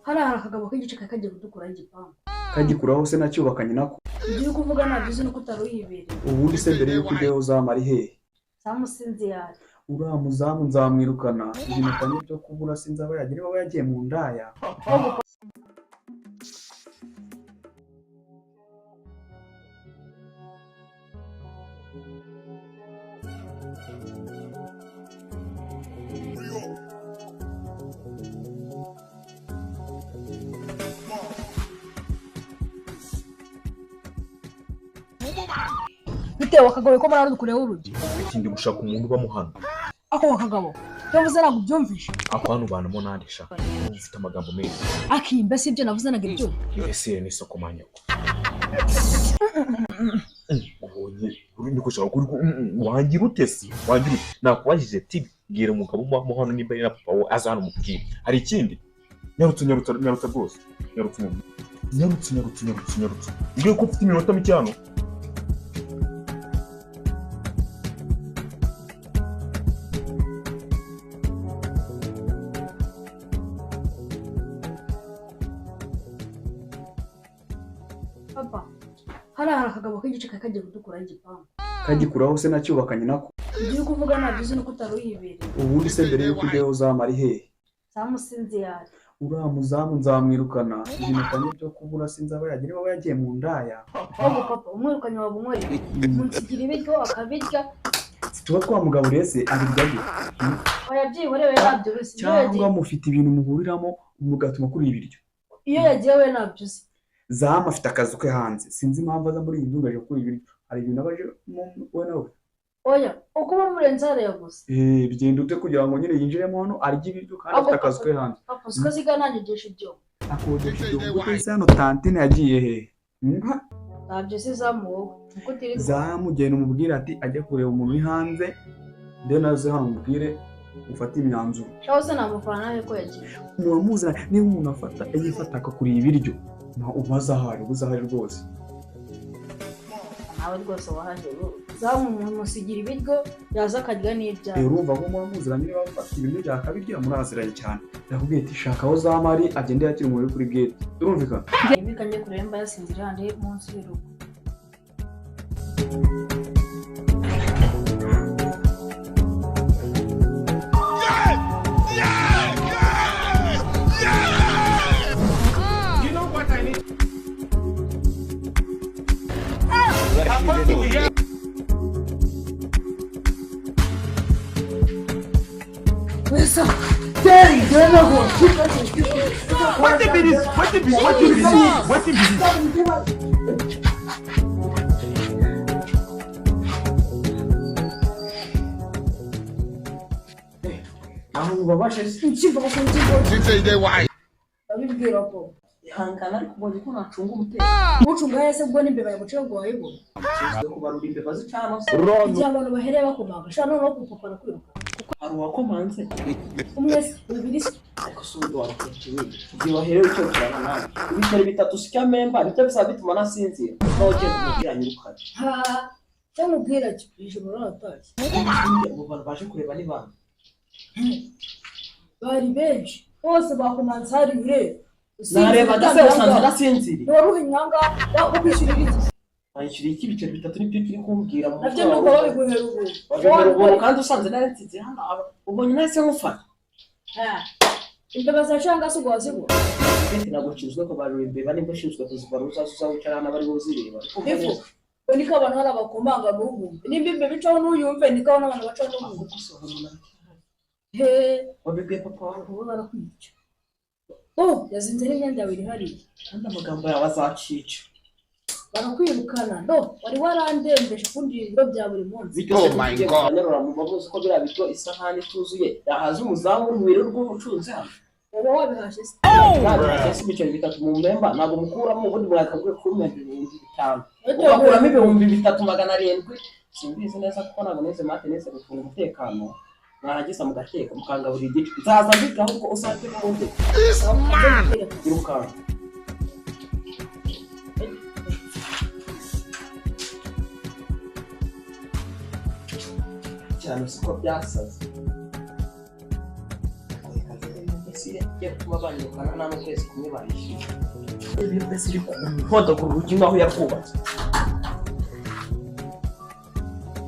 hari akagabo k'igice kagiye kudukura igipangu. Kagikuraho se nacyubakanye nako. Ibyo kuvuga nabyo uzi nuko utaruyibereye. Ubundi se mbere yuko ujyayo Zamu ari hehe? Zamu sinzi yari. Uriya muzamu nzamwirukana. Ibintu byo kubura sinzi aba yagiye niba yagiye mu ndaya. Bitewe akagabo ko mararo dukureho urugi. Ikindi gushaka umuntu bamuhana. Ako akagabo. Yavuze ntabwo byumvishe. Abantu banamo nandi shaka. Ufite amagambo menshi. Akimbe sibyo navuze naga ibyo. Ese ni soko manyako. Uri gushaka kuri wangira utesi. Wangira nakubajije ati bwira umugabo mu hano nimba na papa we azana umubwira. Hari ikindi? Nyarutsa rwose. Nyarutsa. Ngiye ko ufite iminota mike hano. Papa, hari akagabo k'igice kagiye kudukura igipangu. Kagikuraho se nacyubakanye nako. Ibyo kuvuga nabyo uzi nuko utaruyibereye. Ubundi se mbere yuko ujyayo Zamu ari hehe? Zamu sinzi yari. Uriya muzamu nzamwirukana. Ibintu byo kubura sinzi aba yagiye niba yagiye mu ndaya. Papa, umwirukanye waba umwere. Munsigira ibiryo akabirya. Tuba twamugaburiye se abiryaje. Oya byihoreye nabyo bisi. Cyangwa mufite ibintu muhuriramo mugatuma kuri ibiryo. Iyo yagiye we nabyo uzi. Zamu afite akazu ke hanze. Sinzi impamvu aza muri iyi ndugaje kuri ibiryo. Hari ibintu abaje we nawe. Oya, uko bamurenza hariya gusa. Bigenda ute kugira ngo nyine yinjiremo hano arya ibiryo kandi afite akazu ke hanze. Papa, sikaziga nanyegesha ibyo. Akodesha ibyo kwese hano tantine yagiye he? Ntabyo se Zamu wowe. Uko tiri Zamu genda umubwire ati ajya kureba umuntu uri hanze. Nde naze hano umubwire ufata imyanzuro. Shaho se namufana nawe ko yagiye. Muramuzana niba umuntu afata yifata akakuriye ibiryo. Ubazahari rwose. Nawe rwose wahaje Zamu umuntu musigira ibiryo yaza akarya n'ibyaha. Urumva ko muramuziranye niba bafata ibiryo byakabirya muraziranye cyane. Yakubwiye ati shaka aho Zamu ari agende yakira umuriro kuri gate. Urumvikana? Ibika njye kuremba yasinzira hande munsi y'urugo. Listen, Daddy, get another one. What the business? Aho babashe Nchiva ko Since why? abibwira ko ihangana ariko ubonye ko nacunga umutekano. ucunga yese bwo nimbe bayamuciye ngo wayibona. Kubarura imbeba zicana se. Igihe abantu bahereye bakomanga shana no gupopana kwiruka. Hari uwakomanze. Umwese ubiri Ariko sundo warakokiwe. Igihe waherewe cyo cyane nawe. Ibitari bitatu sika member bityo bisaba bituma nasinzira. Noje kumubwira nyirukanye. ha cyangwa ubwira cyo ijoro ratashye. Abo bantu baje kureba ni bande. Bari benshi bose bakomanze hari ure. Nareba gase usanze nasinzira. Waruhe nyanga bakwishyura ibiki. Ayishiriye ibiceri bitatu nibyo kiri kumbwira mu. Navyo nuko babiguhera ubu. Wabiguhera kandi usanze narinsize hano ubonye nase nkufata. Imbeba zashanga se ugwazigwa. Beti nagukizwe ko bari imbeba nimba shizwe kuzivaruza uzawicara hana bari buzireba. Ifu niko abantu hari abakomanga mu rugo. Nimba imbe bicaho n'uyumve niko abantu bacaho n'umuntu gusohora. Wabibwiye papa wawe ubu barakwica. Yazinze n'imyenda yawe iri hariya. kandi amagambo yawe azacica. Barakwirukana wari warandembeje kundi ibiro bya buri munsi. Oh my God. Nyarura mu bavuze ko bira bito isahani tuzuye yahaza umuzamu w'umubiri rw'ubucuruzi hano. Uba wabihashe se. Ese ibiceri bitatu mu memba ntabwo mukuramo ubundi mwakaguye kuri 5,000. Ugakuramo 3,700. Simbizi neza kuko ntabwo neze mate neze gufunga umutekano. Naragisa mugateka mukangaburira igice. Zaza bigaho uko usate n'ubundi. Iruka. Cyane siko byasaze. igiye gutuma banyirukana nta n'ukwezi kumwe barishyura. Ibintu byose iri kuhodagura urugi nk'aho yakubatse.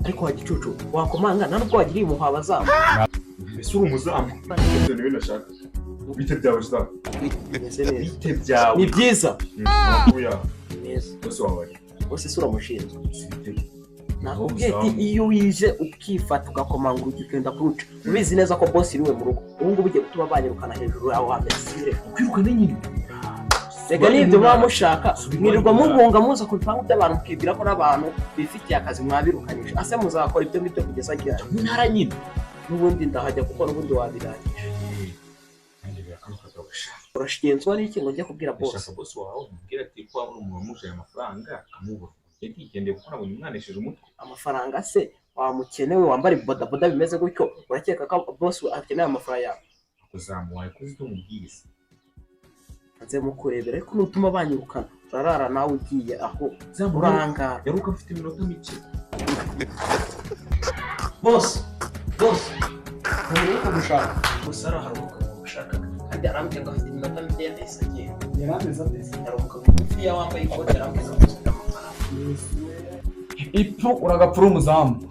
Ariko wa gicucu wakomanga nta nubwo wagiriye impuhwe abazamu. Ese uri umuzamu? Ibyo niwe nashaka. Bite byawe zamu? Bite byawe? Ni byiza. Oya. Neza. Bose wabaye. Bose sura mushinzwe. Nakubwiye ati iyo wije ukifata ugakomanga urugi ukenda kuruca. Ubizi neza ko boss iriwe mu rugo. Ubu ngubu ugiye gutuma banyirukana hejuru yaho hambere. Kwirukana nyine. Rega nibyo baba mushaka mwirirwa muhunga muza ku bipangu by'abantu mukibwira ko n'abantu bifitiye akazi mwabirukanyije. Ase muzakora ibyo ngibyo kugeza ryari? Ntara nyine. N'ubundi ndahajya kuko n'ubundi wabirangije. Urashigenzwa n'iki ngo njye kubwira boss? Ndashaka boss wawe umubwira ati ko wabura umuntu wamuje amafaranga akamubura. Yagigendeye kuko nabonye umwanesheje umutwe. Amafaranga se wamukenewe wambara bodaboda bimeze gutyo urakeka ko boss akeneye amafaranga yawe? Kuzamuwaye kuzi cyo mubwiriza. Nze mukurebera ariko nutuma banyirukana urarara nawe ugiye aho urangara. Yaruka afite iminota mike. Boss ntuko gushaka gusa araharuka gushaka kandi arambye ngo afite iminota mike yahise agiye. Yarameze atese. Yaruka bugufi wambaye ikote arambye ngo afite amafaranga. Ipfu uragapfura umuzamu.